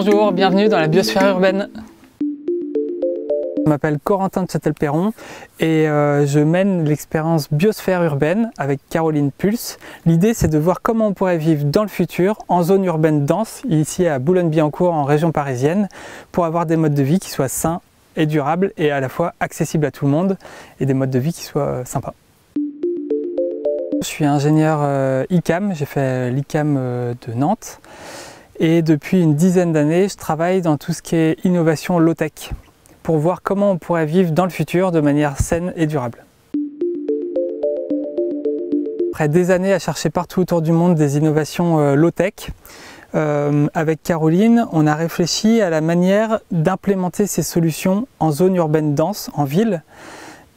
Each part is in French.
Bonjour, bienvenue dans la biosphère urbaine. Je m'appelle Corentin de Châtel-Perron et je mène l'expérience biosphère urbaine avec Caroline Pulse. L'idée, c'est de voir comment on pourrait vivre dans le futur en zone urbaine dense, ici à Boulogne-Billancourt en région parisienne, pour avoir des modes de vie qui soient sains et durables et à la fois accessibles à tout le monde et des modes de vie qui soient sympas. Je suis ingénieur ICAM, j'ai fait l'ICAM de Nantes et depuis une dizaine d'années, je travaille dans tout ce qui est innovation low-tech pour voir comment on pourrait vivre dans le futur de manière saine et durable. Après des années à chercher partout autour du monde des innovations low-tech, avec Caroline, on a réfléchi à la manière d'implémenter ces solutions en zone urbaine dense, en ville.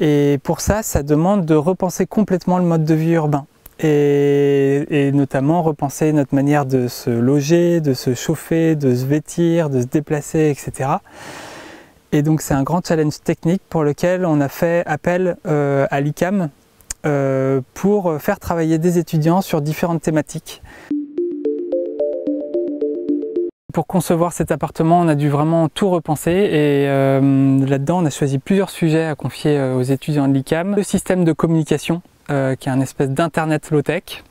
Et pour ça, ça demande de repenser complètement le mode de vie urbain. Et notamment repenser notre manière de se loger, de se chauffer, de se vêtir, de se déplacer, etc. Et donc c'est un grand challenge technique pour lequel on a fait appel à l'ICAM pour faire travailler des étudiants sur différentes thématiques. Pour concevoir cet appartement, on a dû vraiment tout repenser et là-dedans on a choisi plusieurs sujets à confier aux étudiants de l'ICAM. Le système de communication, qui est un espèce d'internet low-tech,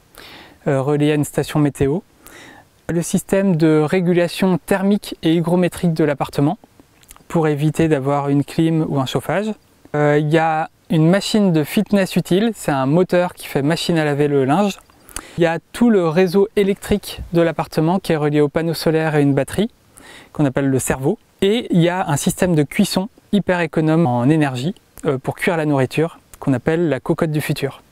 relié à une station météo. Le système de régulation thermique et hygrométrique de l'appartement, pour éviter d'avoir une clim ou un chauffage. Il y a une machine de fitness utile, c'est un moteur qui fait machine à laver le linge. Il y a tout le réseau électrique de l'appartement qui est relié au panneau solaire et une batterie, qu'on appelle le cerveau. Et il y a un système de cuisson hyper économe en énergie pour cuire la nourriture, qu'on appelle la cocotte du futur.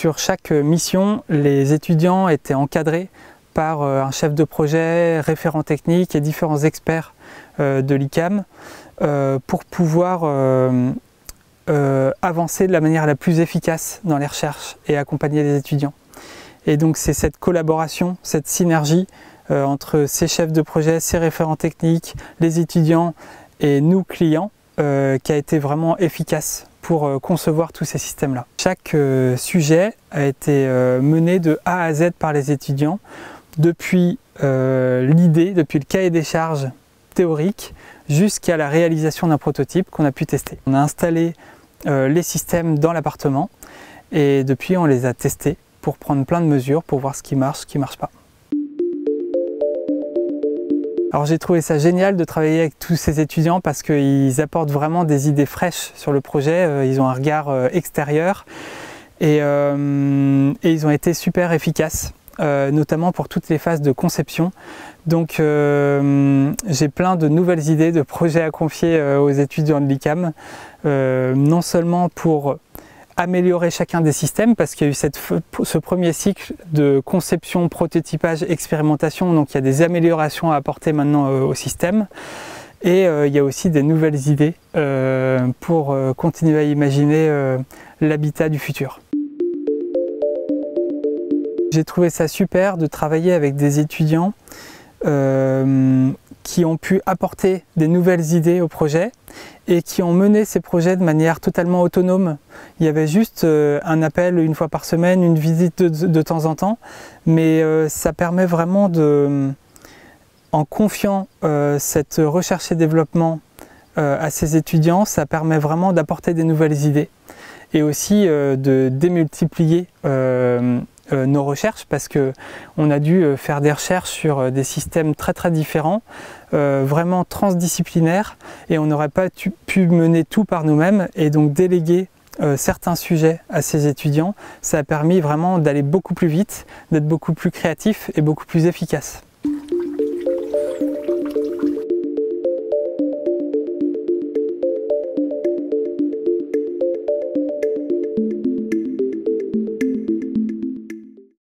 Sur chaque mission, les étudiants étaient encadrés par un chef de projet, référent technique et différents experts de l'ICAM pour pouvoir avancer de la manière la plus efficace dans les recherches et accompagner les étudiants. Et donc c'est cette collaboration, cette synergie entre ces chefs de projet, ces référents techniques, les étudiants et nous clients qui a été vraiment efficace pour concevoir tous ces systèmes-là. Chaque sujet a été mené de A à Z par les étudiants, depuis l'idée, depuis le cahier des charges théorique, jusqu'à la réalisation d'un prototype qu'on a pu tester. On a installé les systèmes dans l'appartement et depuis on les a testés pour prendre plein de mesures pour voir ce qui marche pas. Alors j'ai trouvé ça génial de travailler avec tous ces étudiants parce qu'ils apportent vraiment des idées fraîches sur le projet, ils ont un regard extérieur et ils ont été super efficaces. Notamment pour toutes les phases de conception. Donc j'ai plein de nouvelles idées de projets à confier aux étudiants de l'ICAM, non seulement pour améliorer chacun des systèmes, parce qu'il y a eu ce premier cycle de conception, prototypage, expérimentation, donc il y a des améliorations à apporter maintenant au système, et il y a aussi des nouvelles idées pour continuer à imaginer l'habitat du futur. J'ai trouvé ça super de travailler avec des étudiants qui ont pu apporter des nouvelles idées au projet et qui ont mené ces projets de manière totalement autonome. Il y avait juste un appel une fois par semaine, une visite de temps en temps, mais ça permet vraiment en confiant cette recherche et développement à ces étudiants, ça permet vraiment d'apporter des nouvelles idées et aussi de démultiplier nos recherches parce qu'on a dû faire des recherches sur des systèmes très différents, vraiment transdisciplinaires et on n'aurait pas pu mener tout par nous-mêmes et donc déléguer certains sujets à ces étudiants, ça a permis vraiment d'aller beaucoup plus vite, d'être beaucoup plus créatif et beaucoup plus efficace.